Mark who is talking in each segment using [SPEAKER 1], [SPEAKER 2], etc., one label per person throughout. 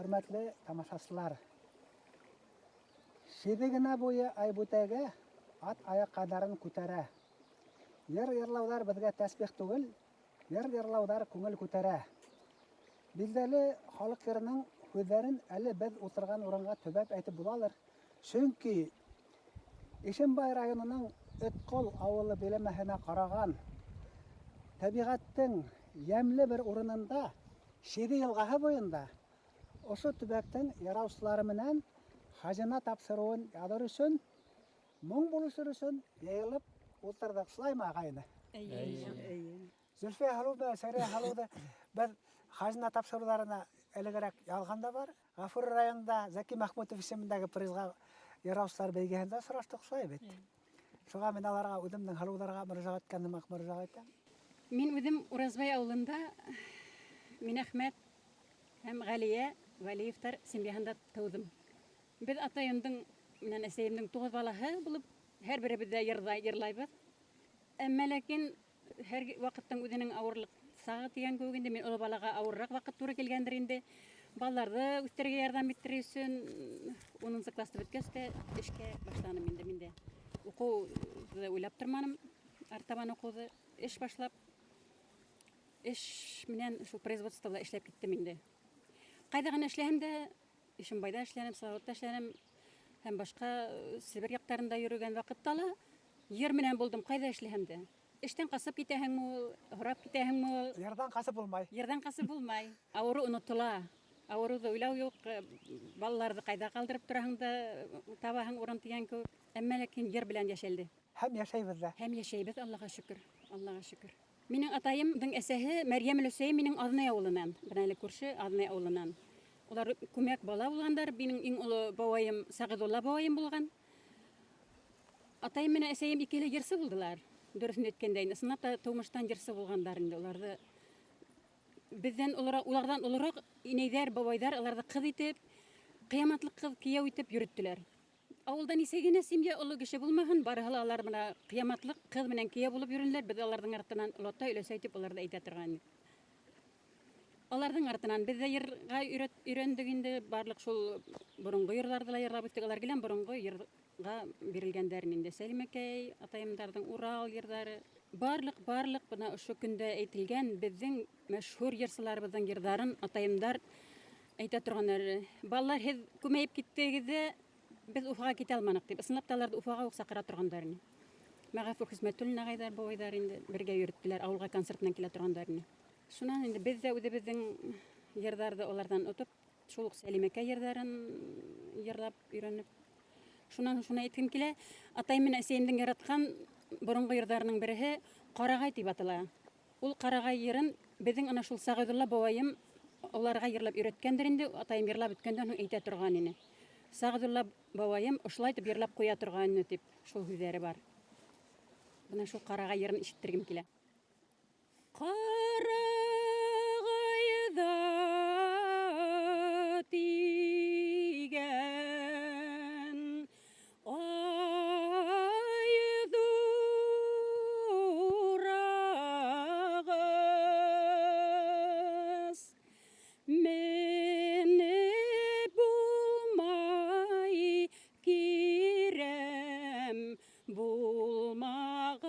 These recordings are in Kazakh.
[SPEAKER 1] hürmetli tamaşaçılar. 7 güne boyu Айбүтәгә ат аяк кадарын күтәрә. Йырлаулар безгә тәсбих түгел, йырлаулар күңел күтәрә. Билдәле халык йырының сүзләрен әле без утырган урынга төбәп әйтеп булалар. Чөнки Ишембай районының Өткол авылы биләмәһенә караган табигатьтең ямьле бер урынында 7 елгасы буенда ошо төбәктең яраучылары менән хажына тапшыруын ядыр өчен, моң булышыр өчен йыелып утырдык. Шулаймы, агайны? Зөлфия халыуда, Сәрия халыуда без хажына тапшыруларына элегрәк ялганда бар. Гафур районында Заки Махмутов исемендәге призга яраучылар бәйгеһендә сораштык, шулай бит. Шуңа мин аларга үземнең халыуларга мөрәҗәгать иткәнне мөрәҗәгать итәм.
[SPEAKER 2] Мин үзем Уразбай авылында Минәхмәт һәм Галия Валиевтар семьяһында тудым. Без атайымның менән әсәемнең 9 балаһы булып, һәр беребез дә йырлайбыз. Әмма ләкин һәр вакыттың үзенең авырлык сагы дигән кебек инде мин олы балага авыррак вакыт туры килгәндер инде. Балаларны үстерергә ярдәм иттерү өчен 10 класста беткәч тә эшкә башланым инде миндә. Укуды уйлап торманым, артабан укуды эш башлап, эш менән шул производствода эшләп киттем инде. Кайда гына эшләһәм дә, Ишембайда эшләнем, Салаватта эшләнем, һәм башка Сибир яктарында йөргән вакытта ла йыр менән булдым, кайда эшләһәм дә. Эштән касып китәһеңме, һорап китәһеңме?
[SPEAKER 1] Ярдан касып булмай.
[SPEAKER 2] Ярдан касып булмай. Авыру онытыла. Авыруды уйлау юк, балаларны кайда калдырып тораһың да табаһың урын дигән кебек. Әмма ләкин йыр белән яшәлде.
[SPEAKER 1] Һәм яшәйбез дә.
[SPEAKER 2] Һәм яшәйбез, Аллаһка шөкер. Аллаһка шөкер. Минең атайымның әсәһе Мәрьям Лөсәй минең Азнай авылынан, бинәле күрше Азнай авылынан. Улар күмәк бала булгандар. Минең иң олы бабаем Сагыдулла бабаем булган. Атайым менән әсәем икеле йырсы булдылар. Дөресен әйткәндә, исенә тумыштан йырсы булгандар инде. Уларны бездән улардан олырак инәйдәр, бабайдар, аларны кыз итеп, кыяматлык кыз кияү итеп йөрттеләр. Авылда нисә генә семья олы кеше булмаган, барыһы алар менә кыяматлык кыз менән кияү булып йөрүләр. Без аларның артынан лота өләсә итеп аларда әйтә торган. Аларның артынан без дә йырга өйрәндек инде, барлык шул борынгы йырларда ла йырлап үттек. Алар белән борынгы йырга бирелгәннәр инде. Сәлимәкәй, атайымдарның Урал йырлары, барлык бына ошо көндә әйтелгән безнең мәшһүр йырчыларыбызның йырларын атайымдар әйтә торганнар. Балалар, һез күмәеп киттегез, без Уфага китә алманык дип. Исенеп таларда Уфага ук сакыра торгандар инде. Мәгафур Хисмәтуллин агайдар, бабайдар инде бергә йөрттеләр, авылга концертыннан килә торгандар инде. Шуннан инде без дә үзебезнең йырларны алардан отып, шул ук Сәлимәкәй йырларын йырлап өйрәнеп. Шуны әйткем килә. Атайым менән әсәемнең яраткан борынгы йырларының береһе Карагай дип атала. Ул Карагай йырын безнең ана шул Сагыдулла бабаем аларга йырлап өйрәткәндер инде. Атайым йырлап үткәндән соң әйтә торган ине. Сагыдулла бабаем ошылай дип йырлап куя торган дип шул сүзләре бар. Менә шул Карагай йырын ишеттергем килә. Карагайда тигән айдурагыз мене булмай кирәм булмагыз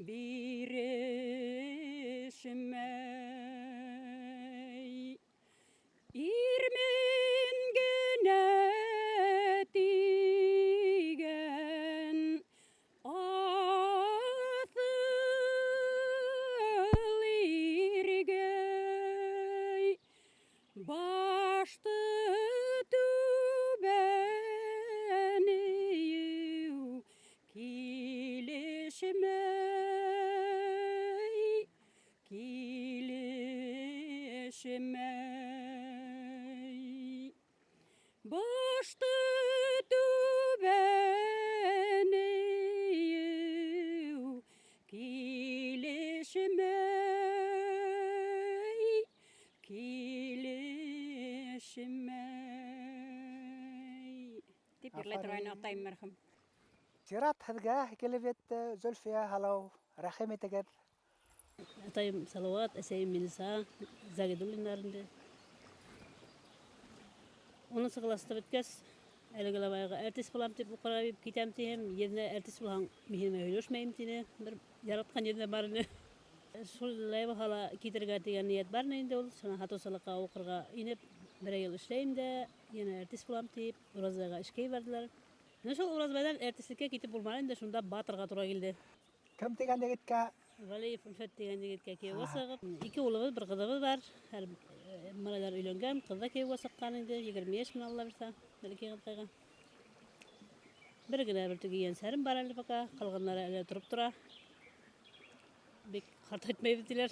[SPEAKER 2] bireşmey. İrmen gene tigen asıl irgey. Baştı tübeniyu kileşmey, kileşmey. Baştı tübeniyu kileşmey, kileşmey. Tip yerler oyna atayım merhum.
[SPEAKER 1] Sirat hadga kelebet Zülfiye halav rahmet eger.
[SPEAKER 3] Atayım salavat, eseyim minisa, zagedullinlarında. Onun sıkılası bitkes, elgalamayga ertesi bulam tip uqarayıp kitem tiyem, yerine ertesi bulan mihime öylöşmeyim tine, bir yaratkan yerine barını. Şol layba hala kitirga diyen niyet barını indi ol, sana hato salaka uqırga inip, bir yıl işleyim de, yine ertesi bulam tip, urazdaga işkey verdiler. Şol urazbaydan ertesike kitip bulmalıyım da şunda batırga tura geldi.
[SPEAKER 1] Kim tegende gitke
[SPEAKER 3] Vali Fülfet degan yigitga kiyib wasaqib, ikki o'g'limiz, bir qizimiz bor. Har malalar uylangan, qizda kiyib wasaqan edi, 25 ming Allah bersa, balki qilgan. Birgina bir tugiyen sarim bar ali baka, qolganlari ala turib tura. Bek qartaytmaydilar.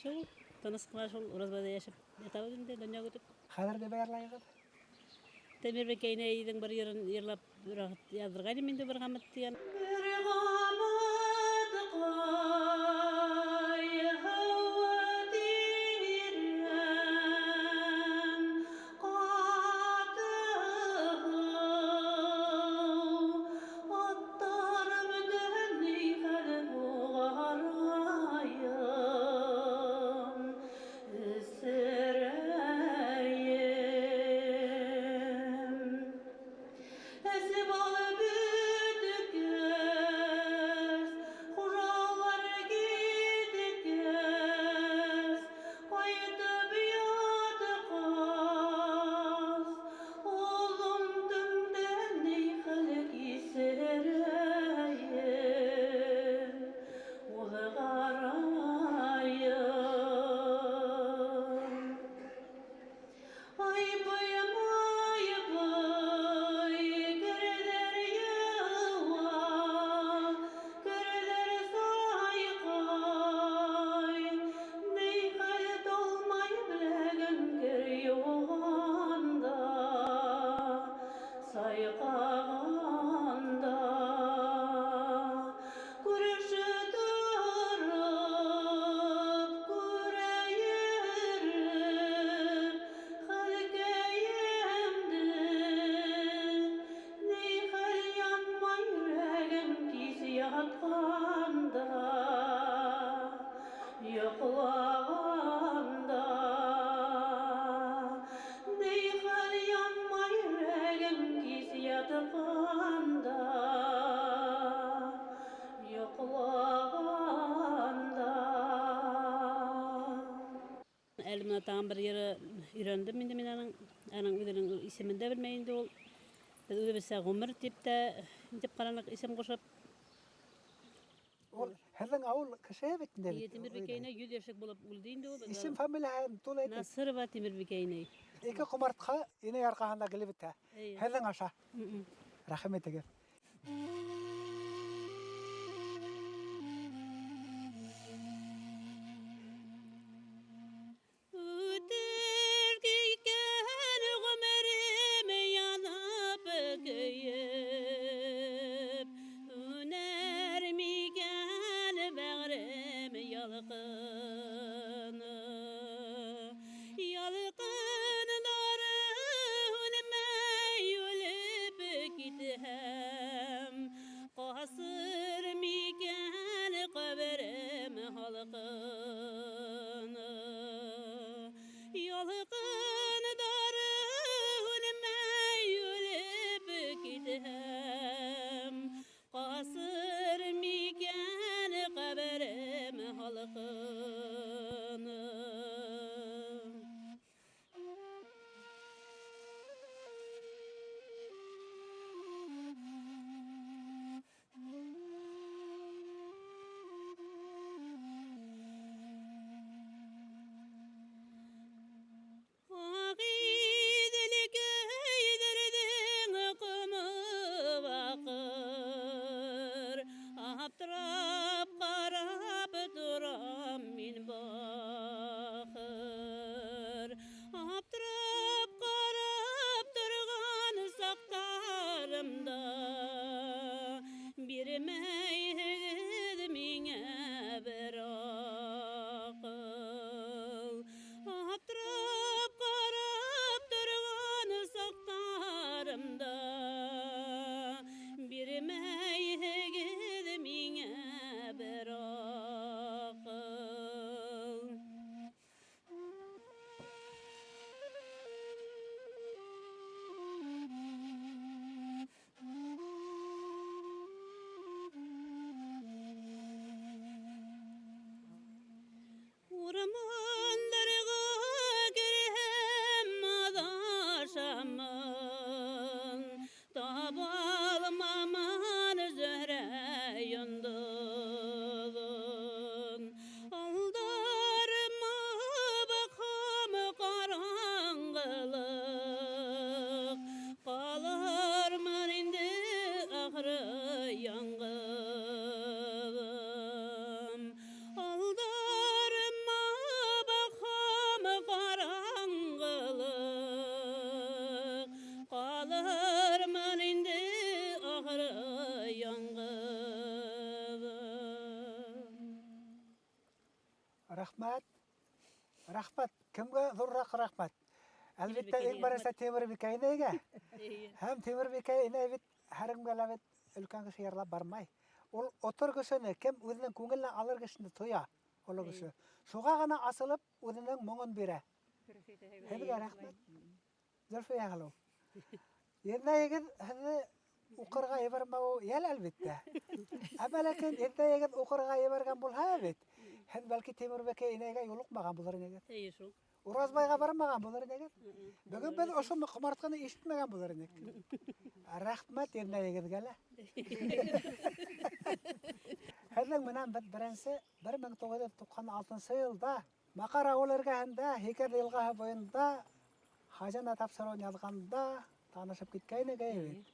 [SPEAKER 3] Shu tanışıqlar şol Urazbayda yaşab yatalı indi, dünya götüp.
[SPEAKER 1] halarga bayarlayıqır.
[SPEAKER 3] Temir bekeyne idin bir yerin yerlap yazdırgan indi bir qamat diyen. Elimden tam bir yere öğrendim indi menin anan ödünün isimini de bilmeyindi ol. Öde bilse Ömer tipte tip karanlık isim koşup
[SPEAKER 1] Ol herden avul kişiye bitinde.
[SPEAKER 3] Temir Bekeyne 100 yaşlık bulup öldü indi o.
[SPEAKER 1] İsim familya tulaydı.
[SPEAKER 3] Nasır ve Temir Bekeyne.
[SPEAKER 1] İki kumartka yine yarkahanda gelibite. Herden aşağı. Rahmet eger.
[SPEAKER 3] Kalarman indi ahırı yangılı.
[SPEAKER 1] Rahmat. Rahmat. Kimge zurrak rahmat. Elbette
[SPEAKER 3] Bikay'e
[SPEAKER 1] en barasa Temur Bikay'nege.
[SPEAKER 3] İyi.
[SPEAKER 1] Hem Temur Bikay'ne bit herим gelabet ülken kişi yerlap barmay. Ol otur kişini kim özünün көңеліне alır kişini toya. Olu kişi. Suğa gana asılıp özünün moğun bire. Hemge rahmat. Zülfü yağlı. Yedna yegin hadi uqırga ebermau yel elbette. Ama lakin yedna yegin uqırga ebergen bulha bit. Hem belki Temur Bikay'nege yoluqmagan bulur nege.
[SPEAKER 3] İyi şu.
[SPEAKER 1] Urazbayga barmagan bulur nege. Bugün ben oşu qımartqаны eşitmegen bulur nege. Rahmat yedna yegin gele. Hədin менен birinci 1996 yılda Maqara olarganda Heker yılğı boyunda Hajana tapsırın yazganda tanışıp gitkayны gayet.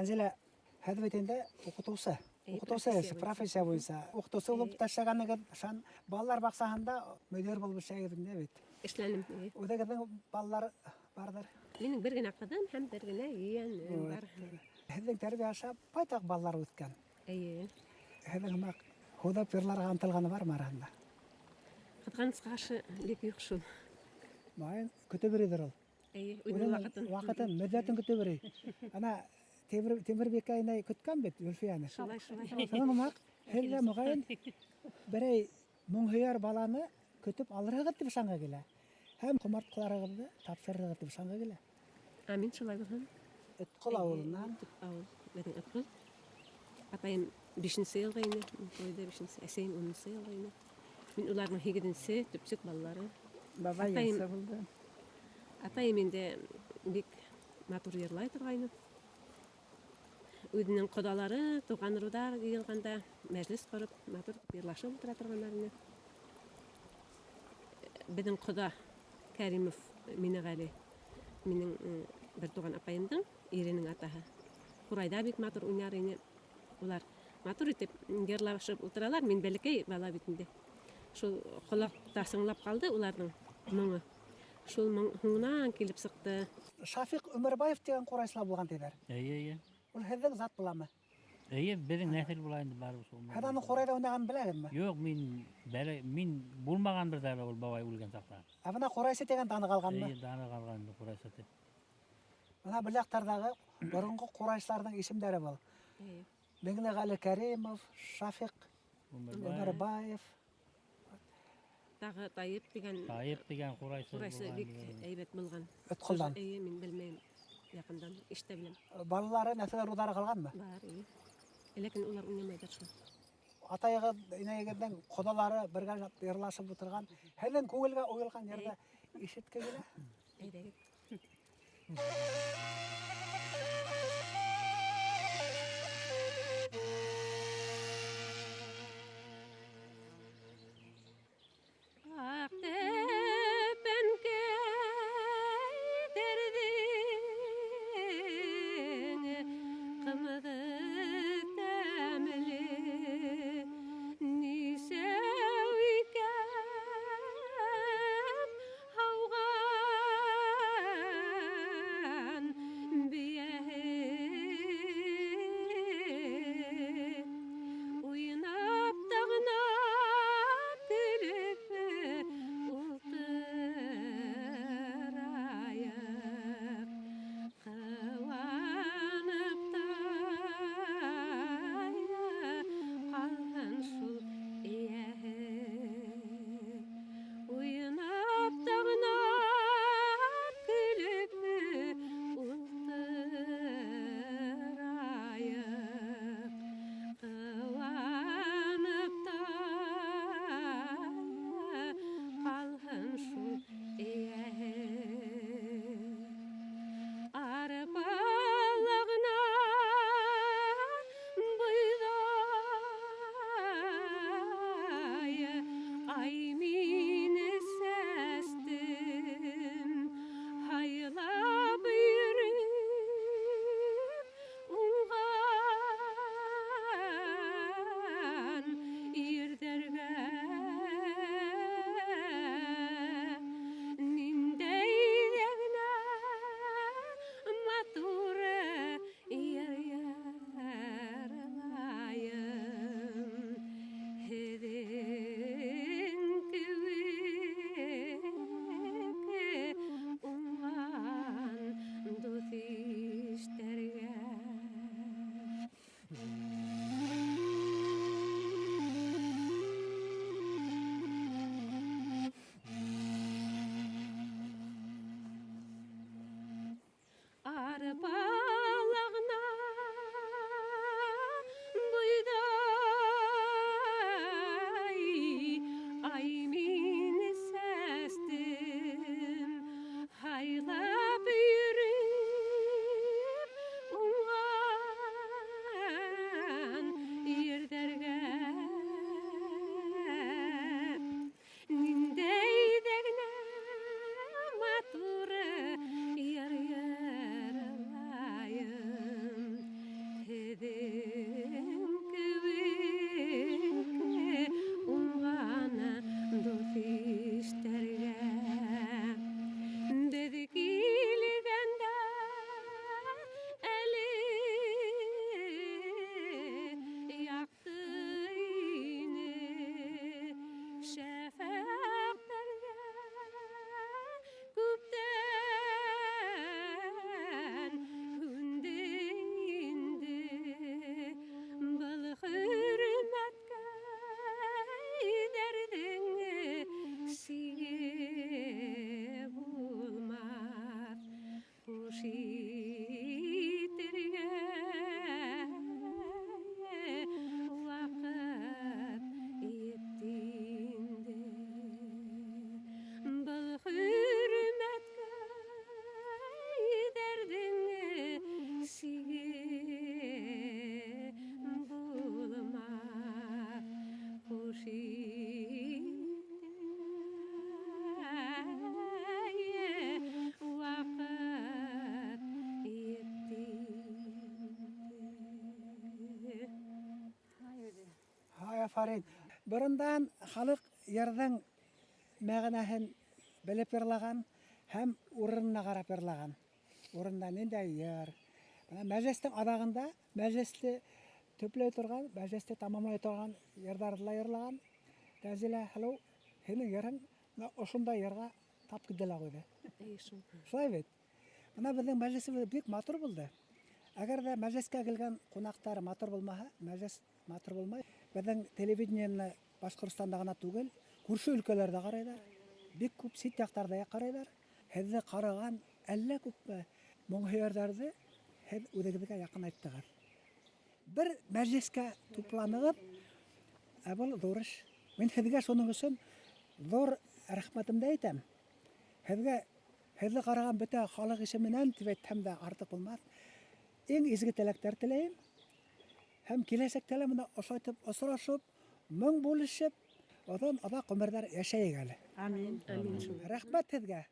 [SPEAKER 1] Әнзеле хәдә бетендә укытучы. Укытучы профессия буенча. Укытучы булып ташлаганыгыз, шан балалар баксаһында мөдир булып эшләгәндә бит.
[SPEAKER 4] Эшләнем.
[SPEAKER 1] Үдәгәнең балалар бардыр.
[SPEAKER 4] Минем бер генә кызым һәм бер генә иен бар.
[SPEAKER 1] Һезнең тәрбия аша байтак балалар үткән.
[SPEAKER 4] Әйе.
[SPEAKER 1] Һезнең мак худа перларга антылганы бар маранда.
[SPEAKER 4] Кызганычка каршы бик юк шул.
[SPEAKER 1] Майын көтө беридер ул.
[SPEAKER 4] Әйе, үҙенең вакытын.
[SPEAKER 1] Вакытын, мөддәтен көтө бери. Ана Темир Бекайны көткән бит Зөлфияны.
[SPEAKER 4] Шулай.
[SPEAKER 1] Шуның мак һездә мөгаен берәй моңһыяр баланы көтеп алырыгыз дип шаңга килә. Һәм кумарткаларыгызды тапшырырыгыз дип шаңга килә.
[SPEAKER 4] Амин шулай булһын.
[SPEAKER 1] Эткол авылыннан
[SPEAKER 4] Авыл. Бәдән аткыл. Атайым 5нче елга инде, тойда 5нче, әсәйем 10нче елга инде. Мин уларның 8нче төпсек балалары.
[SPEAKER 1] бабай
[SPEAKER 4] Атайым-
[SPEAKER 1] ясы булды.
[SPEAKER 4] Атайым инде бик матур йырлай торгайны. Үзенең кодалары, туган рудар йыелганда мәҗлес корып, матур йырлашып утыра торганнар инде. Безнең кода Кәримов Минегали, минең бер туган апайымдың иренең атаһы. Курайда бик матур уйнар ине. Улар матур итеп йырлашып утыралар, мин бәләкәй бала бит инде. Шул колакта сыңлап калды уларның моңы. Шул моңнан килеп сыкты.
[SPEAKER 1] Шафик Өмөрбаев дигән курайчылар булган диләр.
[SPEAKER 5] Әйе.
[SPEAKER 1] Ул һезнең зат буламы?
[SPEAKER 5] Әйе, безнең нәсел була инде бар шул.
[SPEAKER 1] Һәм аны курайда уйнаган беләгезме?
[SPEAKER 5] Юк, мин булмаган бер дә ул бабай үлгән сакта.
[SPEAKER 1] Ә менә курайчы дигән таны калганмы?
[SPEAKER 5] Әйе, даны калган курайсаты.
[SPEAKER 1] Менә Беләктәрдәге борынгы курайчыларның исемнәре бул. Миңнегали Кәримов, Шафик Өмөрбаев.
[SPEAKER 4] Тагы Таип дигән
[SPEAKER 5] Таип дигән курайсы
[SPEAKER 4] курайсы бик әйбәт булган.
[SPEAKER 1] Этколдан.
[SPEAKER 4] Әйе, мин белмәйм. Якындан ишетә беләм.
[SPEAKER 1] Балалары нәселәр рудары калганмы?
[SPEAKER 4] Бар, әйе. Ләкин улар уйнамайдыр шул.
[SPEAKER 1] Атайыгыз, инәйегезнең кодалары бергә йырлашып утырган, һәлен күңелгә уелган йөрдә ишеткә килә.
[SPEAKER 4] Әйдәгез.
[SPEAKER 1] Афарин. Бұрындан халық ердің мәғінаһын біліп ерлаған һәм урынына қарап ерлаған. Урында нендей ер. Мәжлістің адағында мәжлісті төплей тұрған, мәжлісті тамамлай тұрған ердардыла ерлаған. Тәзілә хәлу һенің ерің осындай ерға тап кіделә қойды. Шулай бит. Мына біздің мәжлісіміз бик матур болды. Әгәр дә мәжлескә килгән кунактар матур булмаһа, мәжлис матур булмай. Безнең телевидениене Башкортстанда гына түгел, күрше өлкәләрдә карайлар. Бик күп сит яктарда карайлар. Һеҙҙе ҡараған әллә күпме моңһөйәрҙәрҙе һеҙ үҙегеҙгә яҡын айттығыҙ. Бер мәжлескә тупланығыҙ, ә был ҙур эш. Мин һеҙгә шуның өсөн ҙур рәхмәтемде әйтәм. Һеҙҙе ҡараған бөтә халыҡ исеменән тип әйтһәм дә артыҡ булмаҫ. Иң изге теләктәр теләйем. Һәм киләсәктә лә менә ошайтып осрашып, моң бүлешеп, оҙон-оҙаҡ ғүмерҙәр йәшәйек әле.
[SPEAKER 3] Амин.
[SPEAKER 1] Рәхмәт һеҙгә.